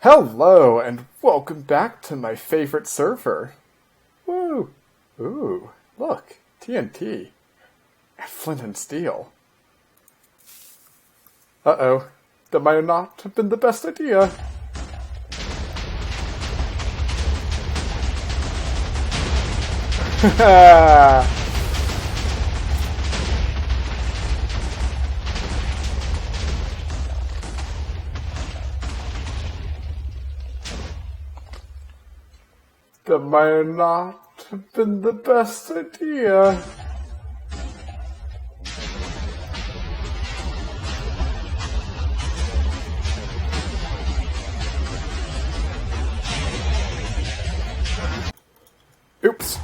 Hello, and welcome back to my favorite server. Woo! Ooh, look, TNT. And Flint and Steel. Uh-oh, that might not have been the best idea. That might not have been the best idea. Oops.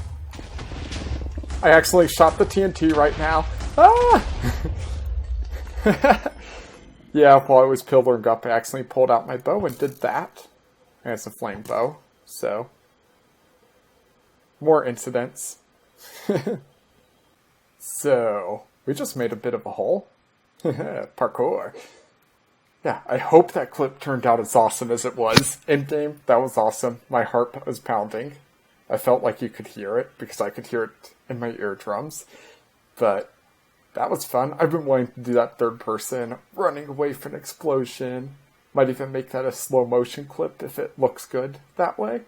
I accidentally shot the TNT right now. Ah! Yeah, while I was pillaring up, I accidentally pulled out my bow and did that. And it's a flame bow, so... more incidents. So, we just made a bit of a hole. Parkour. Yeah, I hope that clip turned out as awesome as it was. In-game, that was awesome. My heart was pounding. I felt like you could hear it, because I could hear it in my eardrums. But that was fun. I've been wanting to do that third person, running away from an explosion. Might even make that a slow motion clip if it looks good that way.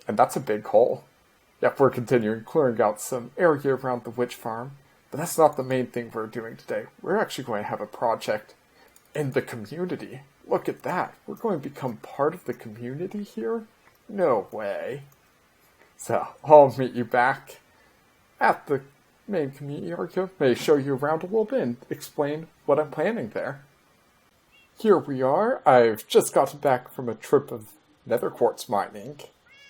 And that's a big hole. Yep, we're continuing clearing out some area around the witch farm. But that's not the main thing we're doing today. We're actually going to have a project in the community. Look at that. We're going to become part of the community here? No way. So, I'll meet you back at the main community area. May show you around a little bit and explain what I'm planning there. Here we are. I've just gotten back from a trip of nether quartz mining.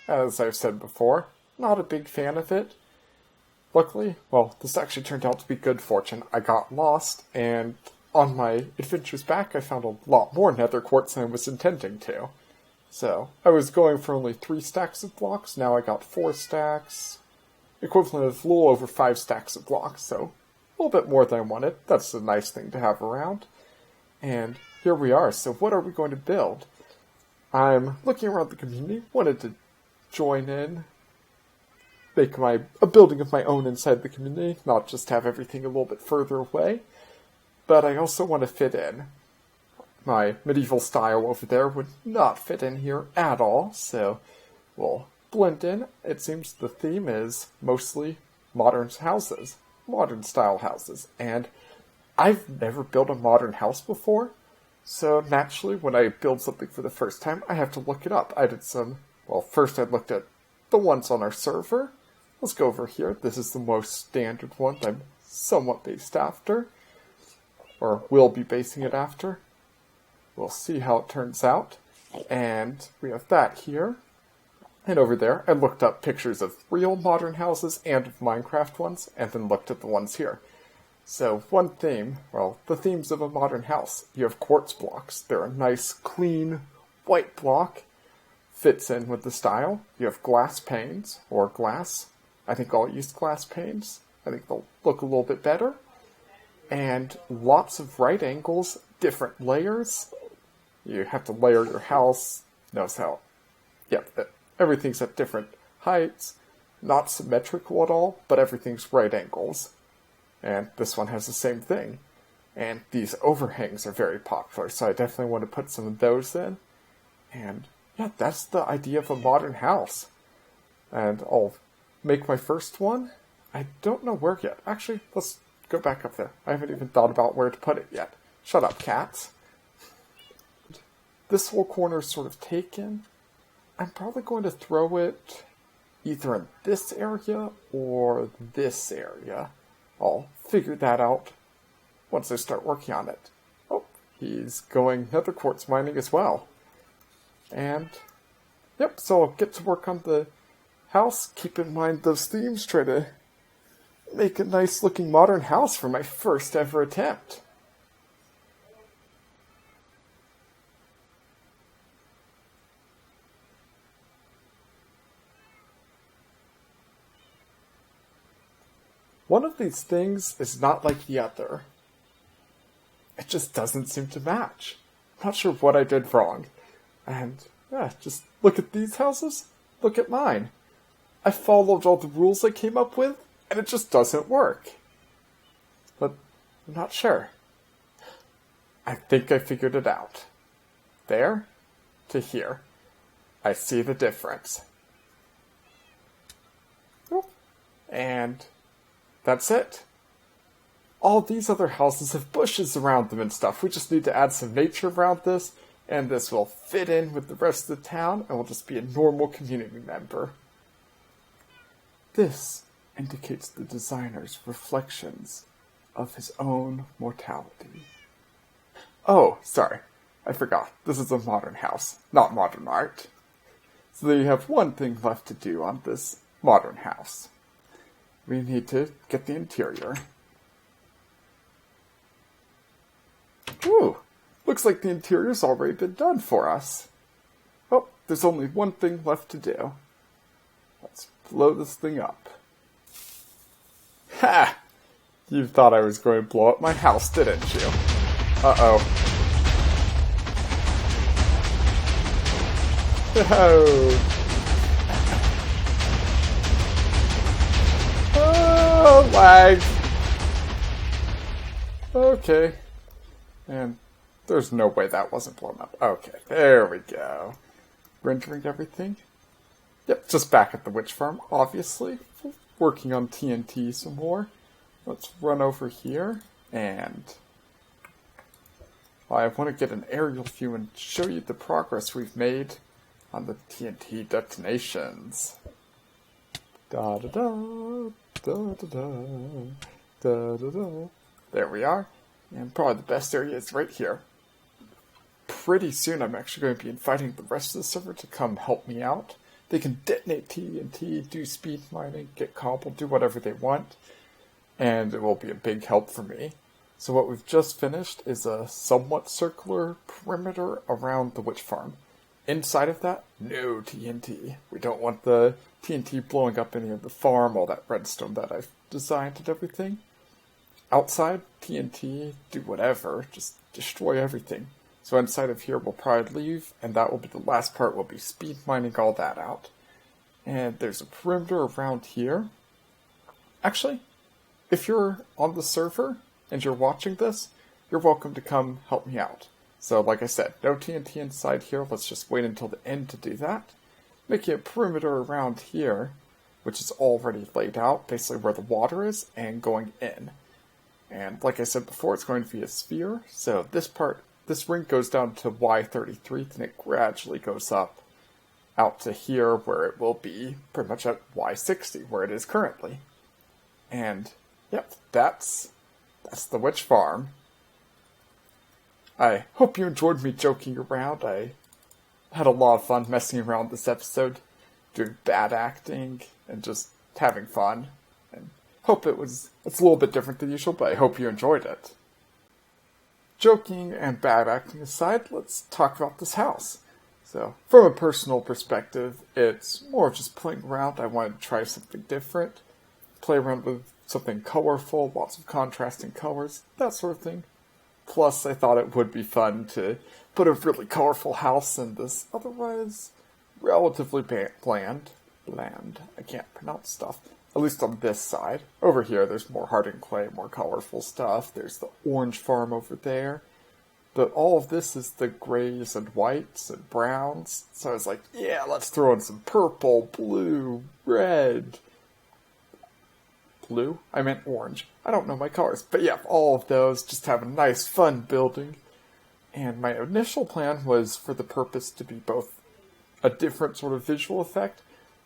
As I've said before, not a big fan of it. Luckily, well, this actually turned out to be good fortune. I got lost, and on my adventures back, I found a lot more nether quartz than I was intending to. So, I was going for only 3 stacks of blocks, now I got 4 stacks, equivalent of a little over 5 stacks of blocks, so a little bit more than I wanted. That's a nice thing to have around. And here we are, so what are we going to build? I'm looking around the community, wanted to join in, make a building of my own inside the community, not just have everything a little bit further away, but I also want to fit in. My medieval style over there would not fit in here at all, so we'll blend in. It seems the theme is mostly modern houses, modern style houses, and I've never built a modern house before, so naturally when I build something for the first time, I have to look it up. First I looked at the ones on our server. Let's go over here. This is the most standard one that I'm somewhat based after, or will be basing it after. We'll see how it turns out. And we have that here. And over there, I looked up pictures of real modern houses and of Minecraft ones, and then looked at the ones here. So one theme, the themes of a modern house. You have quartz blocks. They're a nice, clean, white block. Fits in with the style. You have glass panes, or glass. I think I'll use glass panes. I think they'll look a little bit better. And lots of right angles, different layers. You have to layer your house. Notice how, everything's at different heights. Not symmetrical at all, but everything's right angles. And this one has the same thing. And these overhangs are very popular, so I definitely want to put some of those in. And yeah, that's the idea of a modern house. And I'll make my first one. I don't know where yet. Actually, let's go back up there. I haven't even thought about where to put it yet. Shut up, cats. This whole corner is sort of taken. I'm probably going to throw it either in this area or this area. I'll figure that out once I start working on it. Oh, he's going nether quartz mining as well. And, so I'll get to work on the house. Keep in mind those themes. Try to make a nice looking modern house for my first ever attempt. One of these things is not like the other. It just doesn't seem to match. I'm not sure what I did wrong. And, yeah, just look at these houses. Look at mine. I followed all the rules I came up with, and it just doesn't work. But I'm not sure. I think I figured it out. There to here. I see the difference. And that's it. All these other houses have bushes around them and stuff. We just need to add some nature around this, and this will fit in with the rest of the town, and will just be a normal community member. This indicates the designer's reflections of his own mortality. Oh, sorry. I forgot. This is a modern house, not modern art. So you have one thing left to do on this modern house. We need to get the interior. Ooh, looks like the interior's already been done for us. Oh, there's only one thing left to do. Let's blow this thing up. Ha! You thought I was going to blow up my house, didn't you? Uh-oh. Oh, lag. Okay. And there's no way that wasn't blown up. Okay, there we go. Rendering everything. Yep, just back at the witch farm, obviously. Working on TNT some more. Let's run over here, and I want to get an aerial view and show you the progress we've made on the TNT detonations. Da da da da da da da da da. There we are, and probably the best area is right here. Pretty soon I'm actually going to be inviting the rest of the server to come help me out. They can detonate TNT, do speed mining, get cobble, do whatever they want, and it will be a big help for me. So what we've just finished is a somewhat circular perimeter around the witch farm. Inside of that, no TNT. We don't want the TNT blowing up any of the farm, all that redstone that I've designed and everything. Outside, TNT, do whatever, just destroy everything. So inside of here we'll probably leave, and that will be the last part. We'll be speed mining all that out. And there's a perimeter around here. Actually, if you're on the server and you're watching this, you're welcome to come help me out. So like I said, no TNT inside here. Let's just wait until the end to do that. Making a perimeter around here, which is already laid out, basically where the water is, and going in. And like I said before, it's going to be a sphere. So this ring goes down to Y33, and it gradually goes up out to here, where it will be pretty much at Y60, where it is currently. And yep, that's the witch farm. I hope you enjoyed me joking around. I had a lot of fun messing around this episode, doing bad acting, and just having fun. And hope it's a little bit different than usual, but I hope you enjoyed it. Joking and bad acting aside, let's talk about this house. So, from a personal perspective, it's more just playing around. I wanted to try something different, play around with something colorful, lots of contrasting colors, that sort of thing. Plus, I thought it would be fun to put a really colorful house in this otherwise relatively bland. I can't pronounce stuff. At least on this side. Over here, there's more hardened clay, more colorful stuff. There's the orange farm over there. But all of this is the grays and whites and browns. So I was like, yeah, let's throw in some purple, blue, red. Blue? I meant orange. I don't know my colors. But yeah, all of those. Just have a nice, fun building. And my initial plan was for the purpose to be both a different sort of visual effect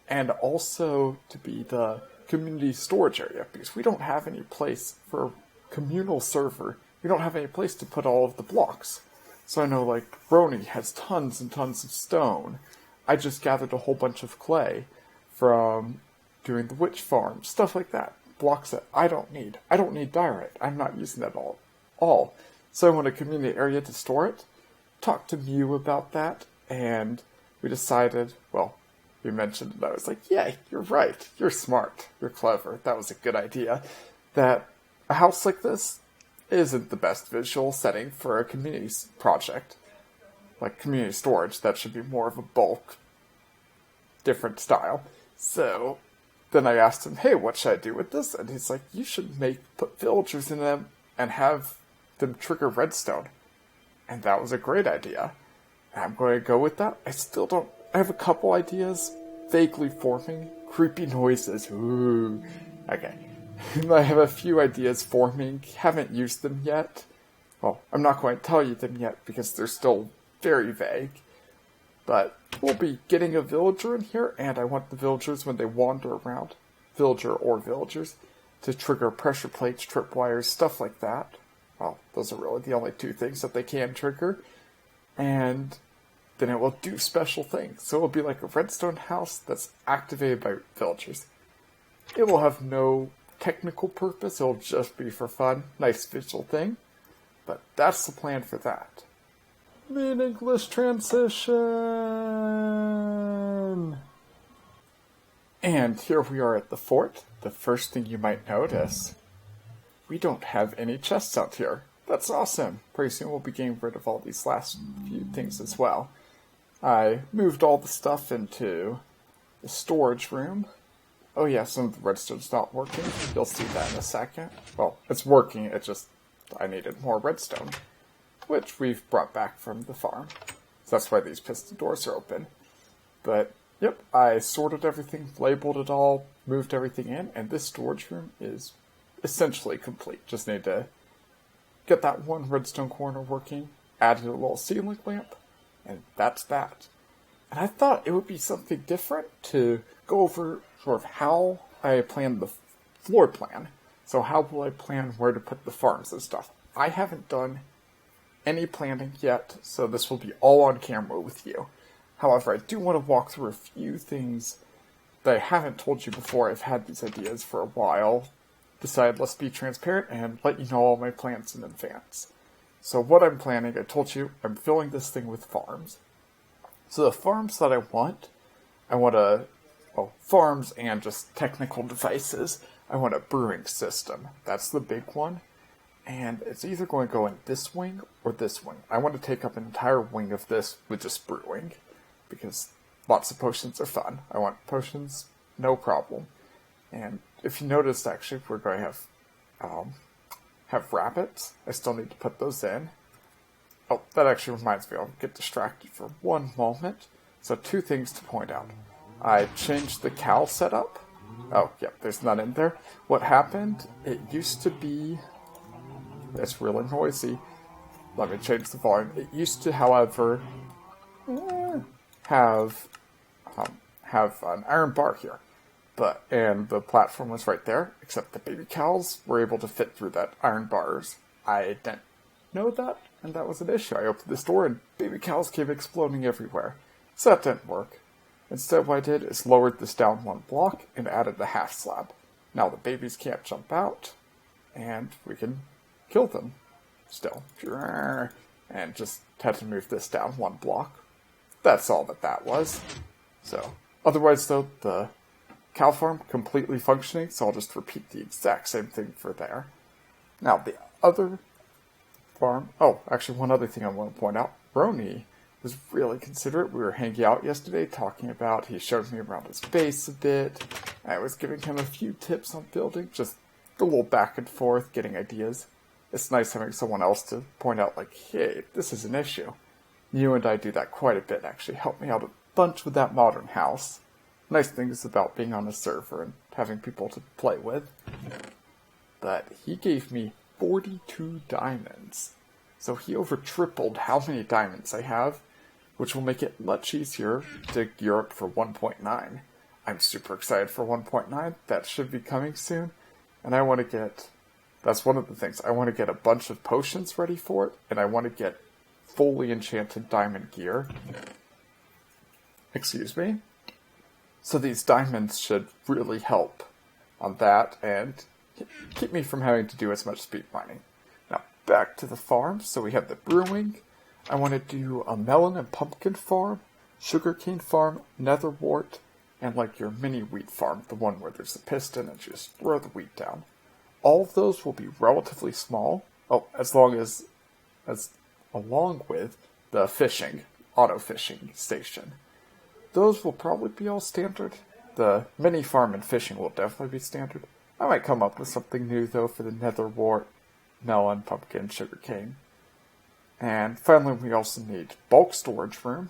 and also to be the community storage area, because we don't have any place for a communal server. We don't have any place to put all of the blocks. So I know, like, Brony has tons and tons of stone. I just gathered a whole bunch of clay from doing the witch farm, stuff like that. Blocks that I don't need. I don't need diorite. I'm not using that all. So I want a community area to store it. Talked to Mew about that, and we decided, well, we mentioned it, I was like, yeah, you're right. You're smart. You're clever. That was a good idea. That a house like this isn't the best visual setting for a community project. like community storage, that should be more of a bulk, different style. So then I asked him, hey, what should I do with this? And he's like, you should put villagers in them and have them trigger redstone. And that was a great idea. And I'm going to go with that. I have a couple ideas, vaguely forming, creepy noises, ooh. Okay. I have a few ideas forming, haven't used them yet. Well, I'm not going to tell you them yet because they're still very vague. But we'll be getting a villager in here, and I want the villagers, when they wander around, villager or villagers, to trigger pressure plates, tripwires, stuff like that. Well, those are really the only two things that they can trigger. And then it will do special things. So it will be like a redstone house that's activated by villagers. It will have no technical purpose, it'll just be for fun. Nice visual thing. But that's the plan for that. Meaningless transition! And here we are at the fort. The first thing you might notice, we don't have any chests out here. That's awesome. Pretty soon we'll be getting rid of all these last few things as well. I moved all the stuff into the storage room. Oh yeah, some of the redstone's not working. You'll see that in a second. Well, it's working, I needed more redstone, which we've brought back from the farm. So that's why these piston doors are open. But, yep, I sorted everything, labeled it all, moved everything in, and this storage room is essentially complete. Just need to get that one redstone corner working, added a little ceiling lamp, and that's that. And I thought it would be something different to go over sort of how I planned the floor plan. So how will I plan where to put the farms and stuff? I haven't done any planning yet, so this will be all on camera with you. However, I do want to walk through a few things that I haven't told you before. I've had these ideas for a while. Decided let's be transparent and let you know all my plans in advance. So what I'm planning, I told you, I'm filling this thing with farms. So the farms that I want farms and just technical devices. I want a brewing system. That's the big one. And it's either going to go in this wing or this wing. I want to take up an entire wing of this with just brewing, because lots of potions are fun. I want potions, no problem. And if you notice, actually, we're going to have rabbits. I still need to put those in. Oh, that actually reminds me, I'll get distracted for one moment. So 2 things to point out. I changed the cow setup. Oh, yep, there's none in there. What happened, it used to be... It's really noisy. Let me change the volume. It used to, however, have an iron bar here. And the platform was right there, except the baby cows were able to fit through that iron bars. I didn't know that, and that was an issue. I opened this door and baby cows came exploding everywhere. So that didn't work. Instead, what I did is lowered this down 1 block and added the half slab. Now the babies can't jump out, and we can kill them still. And just had to move this down 1 block. That's all that was. So, otherwise though, the cow farm completely functioning, so I'll just repeat the exact same thing for there. Now, the other farm... Oh, actually, one other thing I want to point out. Roni was really considerate. We were hanging out yesterday, talking about... He showed me around his base a bit. I was giving him a few tips on building, just a little back and forth, getting ideas. It's nice having someone else to point out, like, hey, this is an issue. You and I do that quite a bit, actually. Help me out a bunch with that modern house. Nice things about being on a server and having people to play with. But he gave me 42 diamonds. So he over tripled how many diamonds I have, which will make it much easier to gear up for 1.9. I'm super excited for 1.9. That should be coming soon. And I want to get... That's one of the things. I want to get a bunch of potions ready for it, and I want to get fully enchanted diamond gear. Excuse me. So these diamonds should really help on that, and keep me from having to do as much speed mining. Now, back to the farm. So we have the brewing. I want to do a melon and pumpkin farm, sugarcane farm, nether wart, and like your mini wheat farm, the one where there's a piston and you just throw the wheat down. All of those will be relatively small. Oh, along with the auto fishing station. Those will probably be all standard. The mini farm and fishing will definitely be standard. I might come up with something new, though, for the nether wart, melon, pumpkin, sugarcane. And finally, we also need bulk storage room,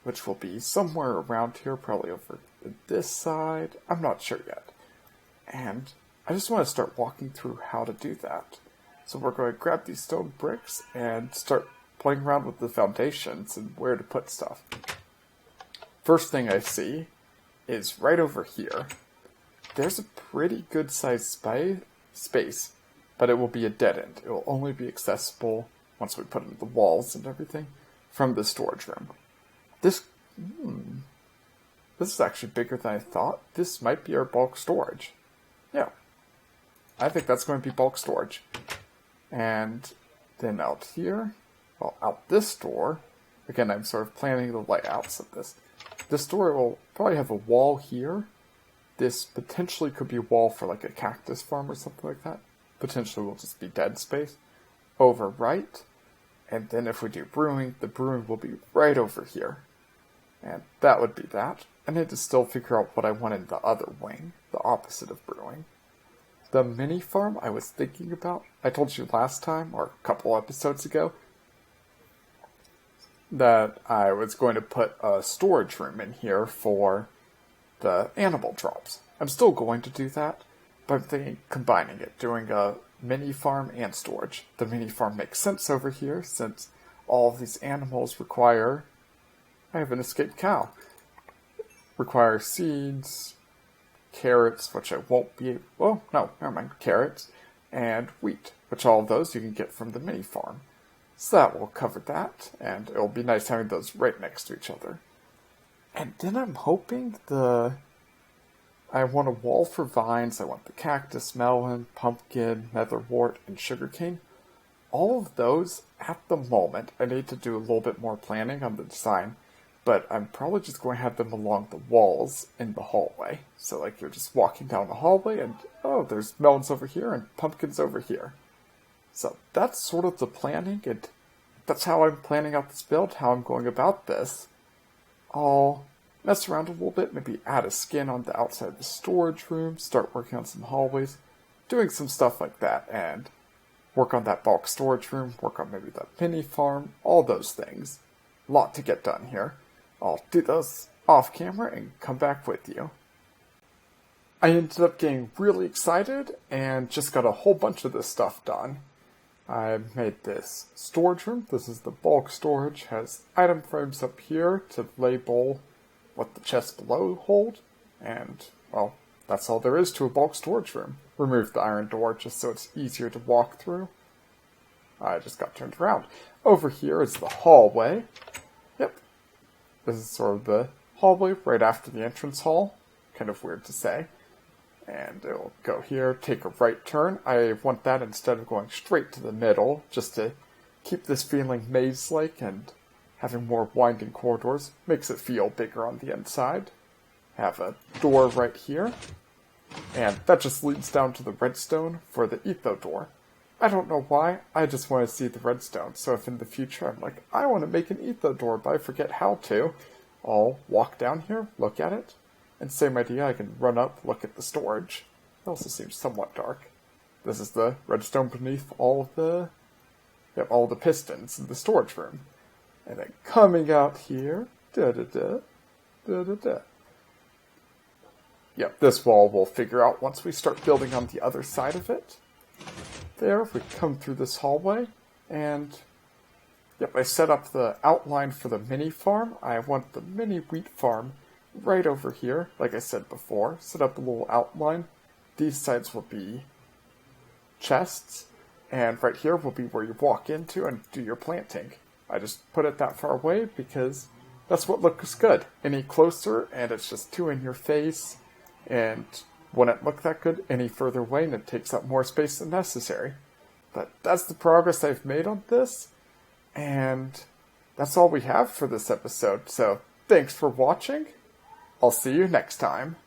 which will be somewhere around here, probably over this side. I'm not sure yet. And I just want to start walking through how to do that. So we're going to grab these stone bricks and start playing around with the foundations and where to put stuff. First thing I see is right over here. There's a pretty good sized space, but it will be a dead end. It will only be accessible once we put in the walls and everything from the storage room. This is actually bigger than I thought. This might be our bulk storage. Yeah, I think that's going to be bulk storage. And then out here, well, out this door, again, I'm sort of planning the layouts of this. This door will probably have a wall here. This potentially could be a wall for like a cactus farm or something like that. Potentially will just be dead space. Over right. And then if we do brewing, the brewing will be right over here. And that would be that. I need to still figure out what I want in the other wing, the opposite of brewing. The mini farm I was thinking about, I told you last time, or a couple episodes ago, that I was going to put a storage room in here for the animal drops. I'm still going to do that, but I'm thinking combining it, doing a mini farm and storage. The mini farm makes sense over here since all of these animals require... I have an escaped cow. Require seeds, carrots, which I won't be... Well, no, never mind. Carrots, and wheat, which all of those you can get from the mini farm. So that will cover that, and it'll be nice having those right next to each other. And then I'm hoping I want a wall for vines. I want the cactus, melon, pumpkin, netherwort, and sugarcane. All of those, at the moment, I need to do a little bit more planning on the design, but I'm probably just going to have them along the walls in the hallway. So like you're just walking down the hallway and, oh, there's melons over here and pumpkins over here. So that's sort of the planning, and that's how I'm planning out this build, how I'm going about this. I'll mess around a little bit, maybe add a skin on the outside of the storage room, start working on some hallways, doing some stuff like that, and work on that bulk storage room, work on maybe that mini farm, all those things. A lot to get done here. I'll do those off camera and come back with you. I ended up getting really excited and just got a whole bunch of this stuff done. I made this storage room. This is the bulk storage. Has item frames up here to label what the chests below hold. And, well, that's all there is to a bulk storage room. Remove the iron door just so it's easier to walk through. I just got turned around. Over here is the hallway. Yep. This is sort of the hallway right after the entrance hall. Kind of weird to say. And it'll go here, take a right turn. I want that instead of going straight to the middle, just to keep this feeling maze-like, and having more winding corridors makes it feel bigger on the inside. Have a door right here, and that just leads down to the redstone for the etho door. I don't know why, I just want to see the redstone, so if in the future I'm like, I want to make an etho door, but I forget how to, I'll walk down here, look at it, and same idea, I can run up, look at the storage. It also seems somewhat dark. This is the redstone beneath all of the pistons in the storage room. And then coming out here, Yep, this wall we'll figure out once we start building on the other side of it. There, we come through this hallway, and yep, I set up the outline for the mini farm. I want the mini wheat farm right over here, like I said before. Set up a little outline. These sides will be chests, and right here will be where you walk into and do your planting. I just put it that far away because that's what looks good. Any closer, and it's just too in your face, and wouldn't look that good any further away, and it takes up more space than necessary. But that's the progress I've made on this, and that's all we have for this episode. So thanks for watching. I'll see you next time.